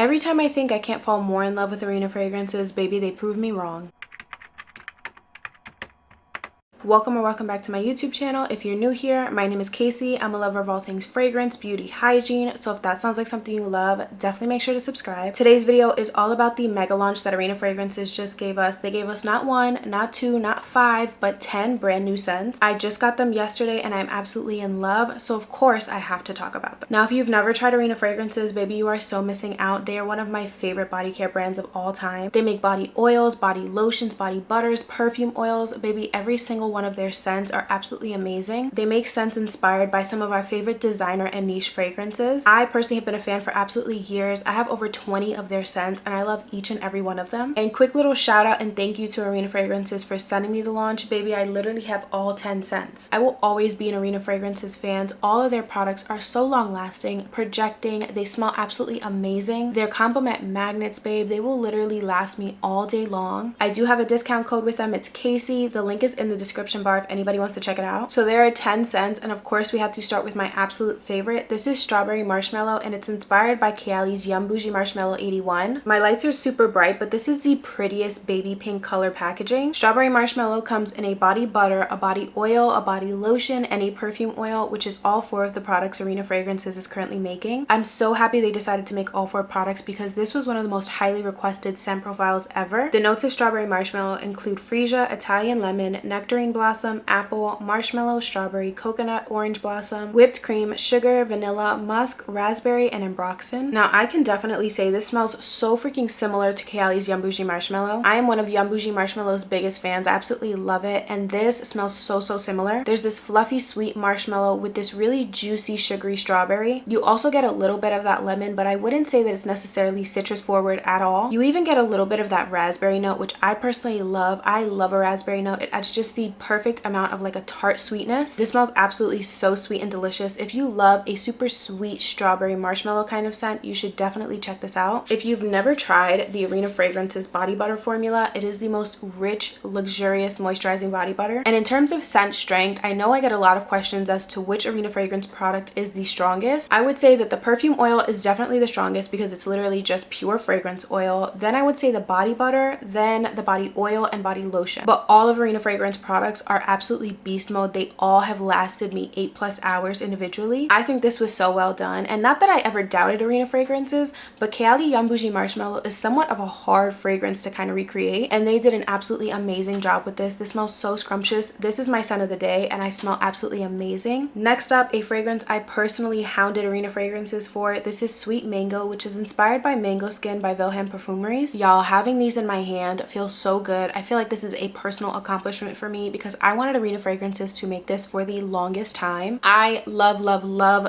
Every time I think I can't fall more in love with Orena fragrances, baby, they prove me wrong. Welcome or welcome back to my YouTube channel. If you're new here, my name is Casey. I'm a lover of all things fragrance, beauty, hygiene. So if that sounds like something you love, definitely make sure to subscribe. Today's video is all about the mega launch that Orena Fragrances just gave us. They gave us not 1, not 2, not 5, but 10 brand new scents. I just got them yesterday and I'm absolutely in love. So of course I have to talk about them. Now, if you've never tried Orena Fragrances, baby, you are so missing out. They are one of my favorite body care brands of all time. They make body oils, body lotions, body butters, perfume oils. Baby, every single one of their scents are absolutely amazing. They make scents inspired by some of our favorite designer and niche fragrances. I personally have been a fan for absolutely years. I have over 20 of their scents and I love each and every one of them. And quick little shout out and thank you to Orena Fragrances for sending me the launch. Baby, I literally have all 10 scents. I will always be an Orena Fragrances fan. All of their products are so long lasting, projecting. They smell absolutely amazing. Their compliment magnets, babe, they will literally last me all day long. I do have a discount code with them. It's Casey. The link is in the description bar if anybody wants to check it out. So there are 10 scents, and of course we have to start with my absolute favorite. This is Strawberry Marshmallow and it's inspired by Kayali's Yum Bougie Marshmallow 81. My lights are super bright, but this is the prettiest baby pink color packaging. Strawberry Marshmallow comes in a body butter, a body oil, a body lotion, and a perfume oil, which is all 4 of the products Orena Fragrances is currently making. I'm so happy they decided to make all 4 products because this was one of the most highly requested scent profiles ever. The notes of Strawberry Marshmallow include freesia, Italian lemon, nectarine blossom, apple, marshmallow, strawberry, coconut, orange blossom, whipped cream, sugar, vanilla, musk, raspberry, and ambroxan. Now, I can definitely say this smells so freaking similar to Kayali's Yum Bougie Marshmallow. I am one of Yum Bougie Marshmallow's biggest fans. I absolutely love it, and this smells so similar. There's this fluffy sweet marshmallow with this really juicy sugary strawberry. You also get a little bit of that lemon, but I wouldn't say that it's necessarily citrus forward at all. You even get a little bit of that raspberry note, which I personally love. I love a raspberry note. It adds just the perfect amount of like a tart sweetness. This smells absolutely so sweet and delicious. If you love a super sweet strawberry marshmallow kind of scent, you should definitely check this out. If you've never tried the Orena Fragrances body butter formula, it is the most rich, luxurious moisturizing body butter. And in terms of scent strength, I know I get a lot of questions as to which Orena Fragrance product is the strongest. I would say that the perfume oil is definitely the strongest because it's literally just pure fragrance oil. Then I would say the body butter, then the body oil and body lotion. But all of Orena Fragrance products are absolutely beast mode. They all have lasted me 8+ hours individually. I think this was so well done, and not that I ever doubted Orena Fragrances, but Kayali Yum Bougie Marshmallow is somewhat of a hard fragrance to kind of recreate, and they did an absolutely amazing job with this. This smells so scrumptious. This is my scent of the day and I smell absolutely amazing. Next up, a fragrance I personally hounded Orena Fragrances for. This is Sweet Mango, which is inspired by Mango Skin by Wilhelm Perfumeries. Y'all, having these in my hand feels so good. I feel like this is a personal accomplishment for me because I wanted Orena Fragrances to make this for the longest time. I love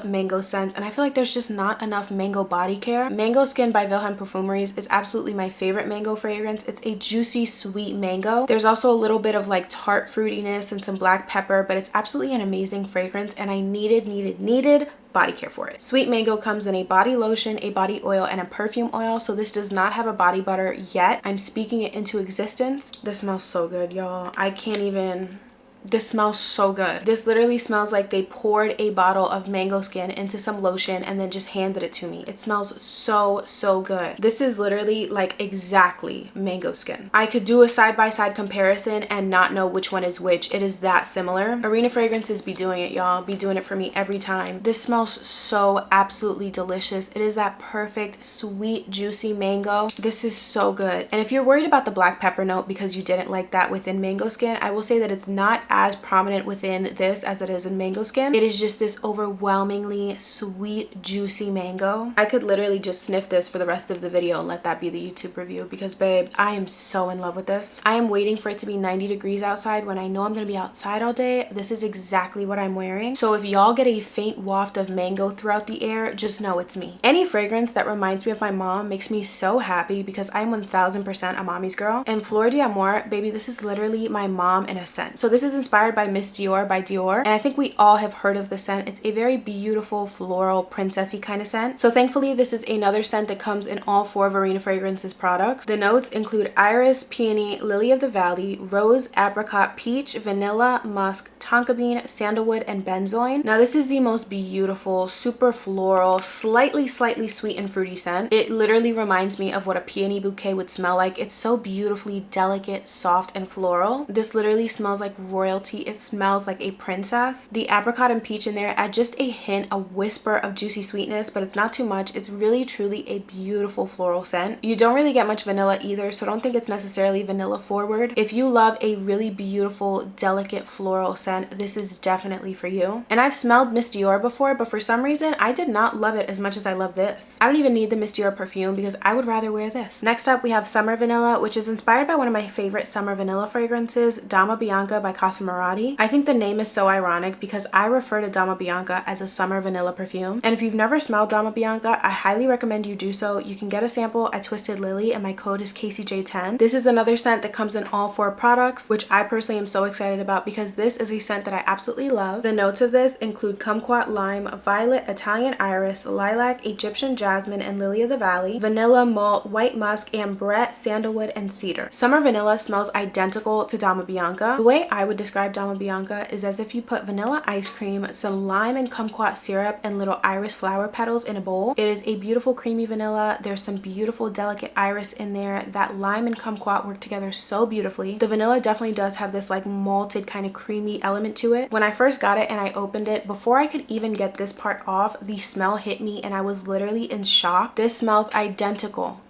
mango scents, and I feel like there's just not enough mango body care. Mango Skin by Wilhelm Perfumeries is absolutely my favorite mango fragrance. It's a juicy sweet mango. There's also a little bit of like tart fruitiness and some black pepper, but it's absolutely an amazing fragrance, and I needed body care for it. Sweet Mango comes in a body lotion, a body oil, and a perfume oil. So this does not have a body butter yet. I'm speaking it into existence. This smells so good, y'all. I can't even... This smells so good. This literally smells like they poured a bottle of Mango Skin into some lotion and then just handed it to me. It smells so good. This is literally like exactly Mango Skin. I could do a side-by-side comparison and not know which one is which. It is that similar. Orena Fragrances be doing it, y'all. Be doing it for me every time. This smells so absolutely delicious. It is that perfect sweet juicy mango. This is so good. And if you're worried about the black pepper note because you didn't like that within Mango Skin, I will say that it's not as prominent within this as it is in Mango Skin. It is just this overwhelmingly sweet, juicy mango. I could literally just sniff this for the rest of the video and let that be the YouTube review because, babe, I am so in love with this. I am waiting for it to be 90 degrees outside when I know I'm gonna be outside all day. This is exactly what I'm wearing. So if y'all get a faint waft of mango throughout the air, just know it's me. Any fragrance that reminds me of my mom makes me so happy because I'm 1000% a mommy's girl. And Flor de Amor, baby, this is literally my mom in a scent. So this is inspired by Miss Dior by Dior, and I think we all have heard of the scent. It's a very beautiful floral princessy kind of scent. So thankfully this is another scent that comes in all 4 of Orena Fragrances products. The notes include iris, peony, lily of the valley, rose, apricot, peach, vanilla, musk, tonka bean, sandalwood, and benzoin. Now this is the most beautiful, super floral, slightly sweet and fruity scent. It literally reminds me of what a peony bouquet would smell like. It's so beautifully delicate, soft, and floral. This literally smells like royalty. It smells like a princess. The apricot and peach in there add just a hint, a whisper of juicy sweetness, but it's not too much. It's really truly a beautiful floral scent. You don't really get much vanilla either, so don't think it's necessarily vanilla forward. If you love a really beautiful, delicate floral scent, this is definitely for you. And I've smelled Miss Dior before, but for some reason I did not love it as much as I love this. I don't even need the Miss Dior perfume because I would rather wear this. Next up we have Summer Vanilla, which is inspired by one of my favorite summer vanilla fragrances, Dama Bianca by CASEYJ. I think the name is so ironic because I refer to Dama Bianca as a summer vanilla perfume, and if you've never smelled Dama Bianca, I highly recommend you do so. You can get a sample at Twisted Lily and my code is CASEYJ10. This is another scent that comes in all 4 products, which I personally am so excited about because this is a scent that I absolutely love. The notes of this include kumquat, lime, violet, Italian iris, lilac, Egyptian jasmine, and lily of the valley, vanilla, malt, white musk, ambrette, sandalwood, and cedar. Summer Vanilla smells identical to Dama Bianca. The way I would describe Dama Bianca is as if you put vanilla ice cream, some lime and kumquat syrup, and little iris flower petals in a bowl. It is a beautiful creamy vanilla. There's some beautiful delicate iris in there. That lime and kumquat work together so beautifully. The vanilla definitely does have this like malted kind of creamy element to it. When I first got it and I opened it, before I could even get this part off, the smell hit me and I was literally in shock. This smells identical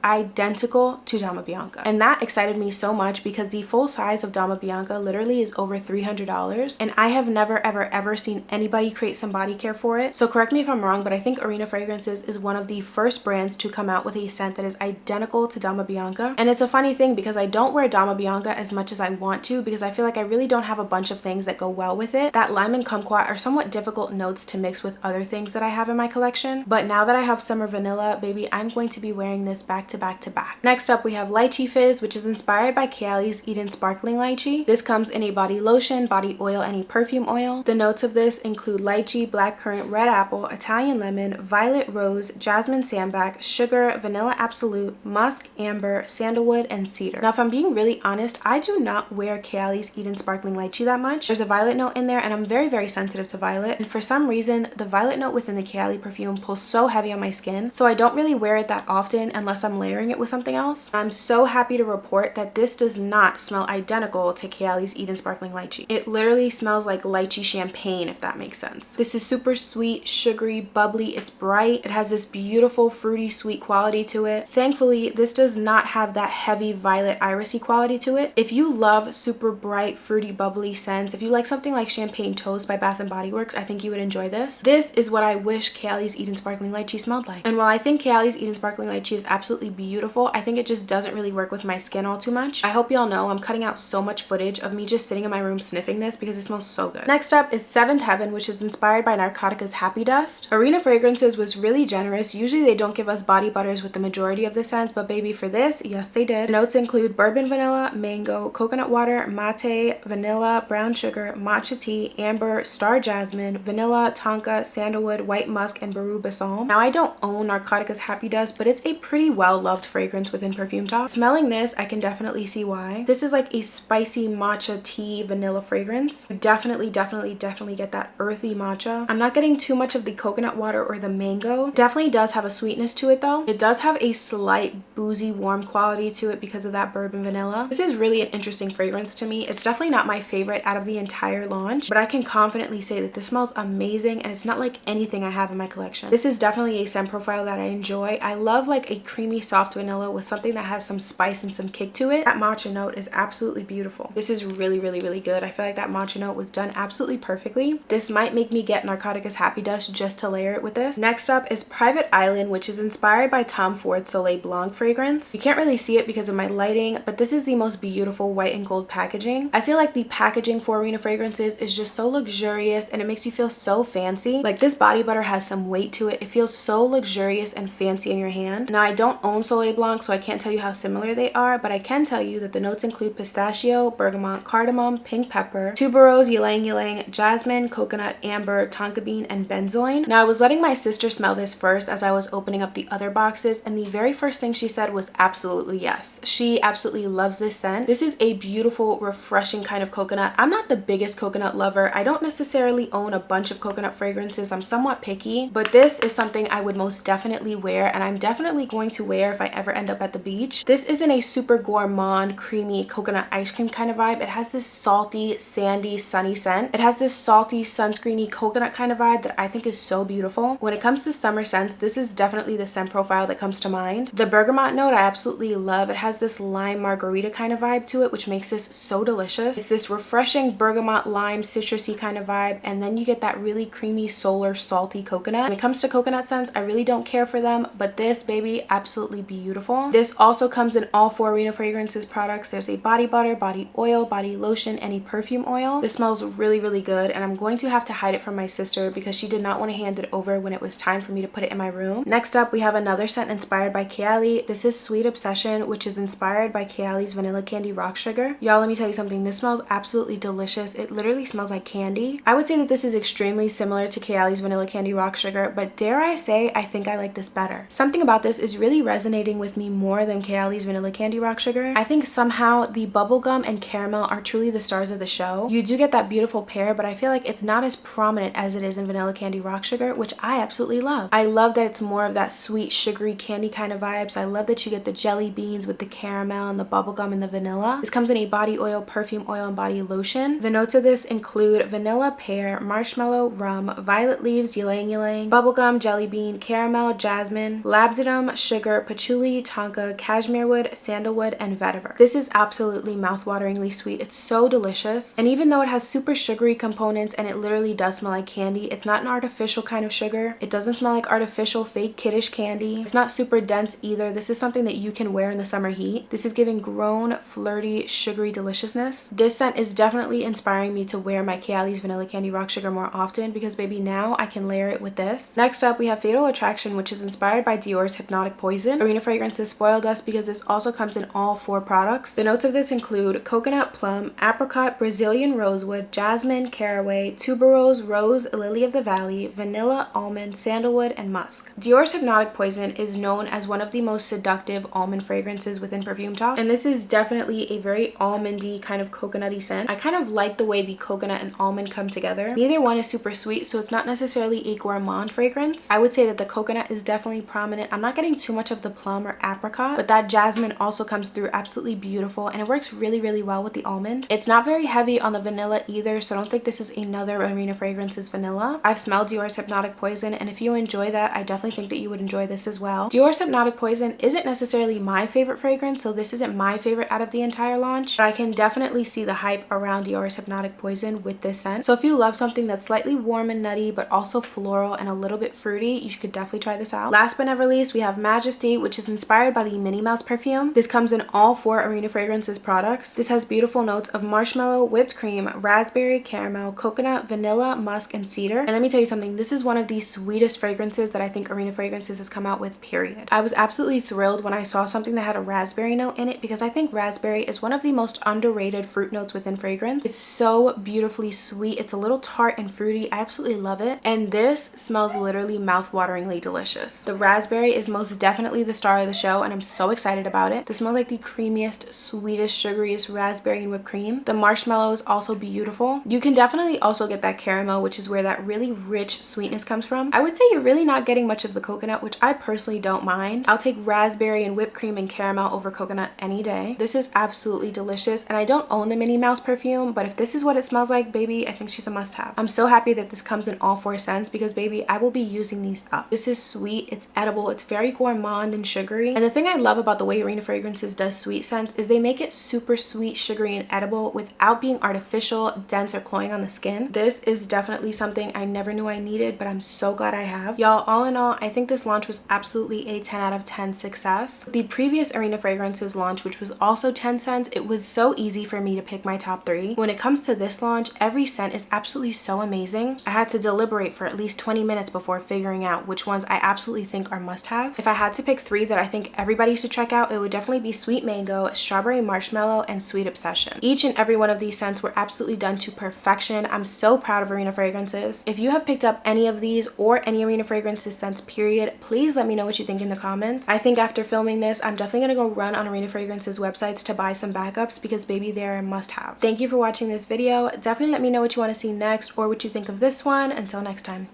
to Dama Bianca, and that excited me so much because the full size of Dama Bianca literally is over $300, and I have never ever seen anybody create some body care for it. So correct me if I'm wrong, but I think Orena Fragrances is one of the first brands to come out with a scent that is identical to Dama Bianca. And it's a funny thing because I don't wear Dama Bianca as much as I want to because I feel like I really don't have a bunch of things that go well with it. That lime and kumquat are somewhat difficult notes to mix with other things that I have in my collection, but now that I have Summer Vanilla, baby, I'm going to be wearing this back to back to back. Next up we have Litechi Fizz, which is inspired by Kayali's Eden Sparkling Lychee. This comes in a body lotion, body oil, and a perfume oil. The notes of this include lychee, blackcurrant, red apple, Italian lemon, violet rose, jasmine sandback, sugar, vanilla absolute, musk, amber, sandalwood, and cedar. Now if I'm being really honest, I do not wear Kayali's Eden Sparkling Lychee that much. There's a violet note in there and I'm very sensitive to violet, and for some reason the violet note within the Kayali perfume pulls so heavy on my skin, so I don't really wear it that often unless I'm layering it with something else. I'm so happy to report that this does not smell identical to Kayali's Eden Sparkling Lychee. It literally smells like lychee champagne, if that makes sense. This is super sweet, sugary, bubbly. It's bright. It has this beautiful fruity sweet quality to it. Thankfully this does not have that heavy violet irisy quality to it. If you love super bright, fruity, bubbly scents, if you like something like Champagne Toast by Bath & Body Works, I think you would enjoy this. This is what I wish Kayali's Eden Sparkling Lychee smelled like. And while I think Kayali's Eden Sparkling Lychee is absolutely beautiful, I think it just doesn't really work with my skin all too much. I hope y'all know I'm cutting out so much footage of me just sitting in my room sniffing this because it smells so good. Next up is Seventh Heaven, which is inspired by Narcotica's Happy Dust. Orena Fragrances was really generous. Usually they don't give us body butters with the majority of the scents, but baby, for this, yes they did. The notes include bourbon vanilla, mango, coconut water, mate, vanilla, brown sugar, matcha tea, amber, star jasmine, vanilla, tonka, sandalwood, white musk, and baru balsam. Now I don't own Narcotica's Happy Dust, but it's a pretty well loved fragrance within Perfume Talk. Smelling this, I can definitely see why. This is like a spicy matcha tea vanilla fragrance. You definitely get that earthy matcha. I'm not getting too much of the coconut water or the mango. Definitely does have a sweetness to it though. It does have a slight boozy warm quality to it because of that bourbon vanilla. This is really an interesting fragrance to me. It's definitely not my favorite out of the entire launch, but I can confidently say that this smells amazing and it's not like anything I have in my collection. This is definitely a scent profile that I enjoy. I love like a creamy soft vanilla with something that has some spice and some kick to it. That matcha note is absolutely beautiful. This is really good. I feel like that matcha note was done absolutely perfectly. This might make me get Narcotica's Happy Dust just to layer it with this. Next up is Private Island, which is inspired by Tom Ford's Soleil Blanc fragrance. You can't really see it because of my lighting, but this is the most beautiful white and gold packaging. I feel like the packaging for Orena Fragrances is just so luxurious and it makes you feel so fancy. Like this body butter has some weight to it. It feels so luxurious and fancy in your hand. Now I don't own Soleil Blanc, so I can't tell you how similar they are, but I can tell you that the notes include pistachio, bergamot, cardamom, pink pink pepper, tuberose, ylang ylang, jasmine, coconut, amber, tonka bean, and benzoin. Now I was letting my sister smell this first as I was opening up the other boxes, and the very first thing she said was absolutely yes. She absolutely loves this scent. This is a beautiful, refreshing kind of coconut. I'm not the biggest coconut lover. I don't necessarily own a bunch of coconut fragrances. I'm somewhat picky, but this is something I would most definitely wear, and I'm definitely going to wear if I ever end up at the beach. This isn't a super gourmand, creamy coconut ice cream kind of vibe. It has this salty, sandy, sunny scent. It has this salty, sunscreeny coconut kind of vibe that I think is so beautiful. When it comes to summer scents, this is definitely the scent profile that comes to mind. The bergamot note I absolutely love. It has this lime margarita kind of vibe to it, which makes this so delicious. It's this refreshing bergamot lime citrusy kind of vibe, and then you get that really creamy solar salty coconut. When it comes to coconut scents, I really don't care for them, but this baby, absolutely beautiful. This also comes in all 4 Orena Fragrances products. There's a body butter, body oil, body lotion, and a perfume oil. This smells really good, and I'm going to have to hide it from my sister because she did not want to hand it over when it was time for me to put it in my room. Next up, we have another scent inspired by Kayali. This is Sweet Obsession, which is inspired by Kayali's Vanilla Candy Rock Sugar. Y'all, let me tell you something. This smells absolutely delicious. It literally smells like candy. I would say that this is extremely similar to Kayali's Vanilla Candy Rock Sugar, but dare I say, I think I like this better. Something about this is really resonating with me more than Kayali's Vanilla Candy Rock Sugar. I think somehow the bubblegum and caramel are truly the stars of the show. You do get that beautiful pair, but I feel like it's not as prominent as it is in Vanilla Candy Rock Sugar, which I absolutely love. I love that it's more of that sweet, sugary candy kind of vibes. I love that you get the jelly beans with the caramel and the bubblegum and the vanilla. This comes in a body oil, perfume oil, and body lotion. The notes of this include vanilla, pear, marshmallow, rum, violet leaves, ylang ylang, bubblegum, jelly bean, caramel, jasmine, labdanum, sugar, patchouli, tonka, cashmere wood, sandalwood, and vetiver. This is absolutely mouthwateringly sweet. It's so delicious. And even though it has super sugary components and it literally does smell like candy, it's not an artificial kind of sugar. It doesn't smell like artificial fake kiddish candy. It's not super dense either. This is something that you can wear in the summer heat. This is giving grown, flirty, sugary deliciousness. This scent is definitely inspiring me to wear my Kayali's Vanilla Candy Rock Sugar more often because baby, now I can layer it with this. Next up, we have Fatal Attraction, which is inspired by Dior's Hypnotic Poison. Orena Fragrances spoiled us because this also comes in all 4 products. The notes of this include coconut, plum, apricot, Brazilian rosewood, jasmine, caraway, tuberose, rose, lily of the valley, vanilla, almond, sandalwood, and musk. Dior's Hypnotic Poison is known as one of the most seductive almond fragrances within Perfume Talk, and this is definitely a very almondy kind of coconutty scent. I kind of like the way the coconut and almond come together. Neither one is super sweet, so it's not necessarily a gourmand fragrance. I would say that the coconut is definitely prominent. I'm not getting too much of the plum or apricot, but that jasmine also comes through absolutely beautiful, and it works really well with the almond. It's not very heavy on the vanilla either, so I don't think this is another Orena Fragrances vanilla. I've smelled Dior's Hypnotic Poison, and if you enjoy that, I definitely think that you would enjoy this as well. Dior's Hypnotic Poison isn't necessarily my favorite fragrance, so this isn't my favorite out of the entire launch, but I can definitely see the hype around Dior's Hypnotic Poison with this scent. So if you love something that's slightly warm and nutty, but also floral and a little bit fruity, you could definitely try this out. Last but never least, we have Majesty, which is inspired by the Minnie Mouse perfume. This comes in all 4 Orena Fragrances products. This has beautiful notes of marshmallow, whipped cream, raspberry, caramel, coconut, vanilla, musk, and cedar. And let me tell you something, this is one of the sweetest fragrances that I think Orena Fragrances has come out with, period. I was absolutely thrilled when I saw something that had a raspberry note in it because I think raspberry is one of the most underrated fruit notes within fragrance. It's so beautifully sweet. It's a little tart and fruity. I absolutely love it. And this smells literally mouth-wateringly delicious. The raspberry is most definitely the star of the show, and I'm so excited about it. This smells like the creamiest, sweetest, sugariest raspberry and whipped cream. The marshmallow is also beautiful. You can definitely also get that caramel, which is where that really rich sweetness comes from. I would say you're really not getting much of the coconut, which I personally don't mind. I'll take raspberry and whipped cream and caramel over coconut any day. This is absolutely delicious, and I don't own the Minnie Mouse perfume, but if this is what it smells like, baby, I think she's a must-have. I'm so happy that this comes in all 4 scents because, baby, I will be using these up. This is sweet, it's edible, it's very gourmand and sugary. And the thing I love about the way Orena Fragrances does sweet scents is they make it super sweet, sugary, and edible without being artificial, dense, or cloying on the skin. This is definitely something I never knew I needed, but I'm so glad I have. Y'all, all in all, I think this launch was absolutely a 10 out of 10 success. The previous Orena Fragrances launch, which was also 10 scents, it was so easy for me to pick my top 3. When it comes to this launch, every scent is absolutely so amazing. I had to deliberate for at least 20 minutes before figuring out which ones I absolutely think are must-haves. If I had to pick 3 that I think everybody should check out, it would definitely be Sweet Mango, Strawberry Marshmallow, and Sweet Obsession. Each and every one one of these scents were absolutely done to perfection. I'm so proud of Orena fragrances. If you have picked up any of these or any Orena fragrances scents period, please let me know what you think in the comments. I think after filming this, I'm definitely gonna go run on Orena fragrances websites to buy some backups because baby, they're a must have. Thank you for watching this video. Definitely let me know what you want to see next or what you think of this one. Until next time.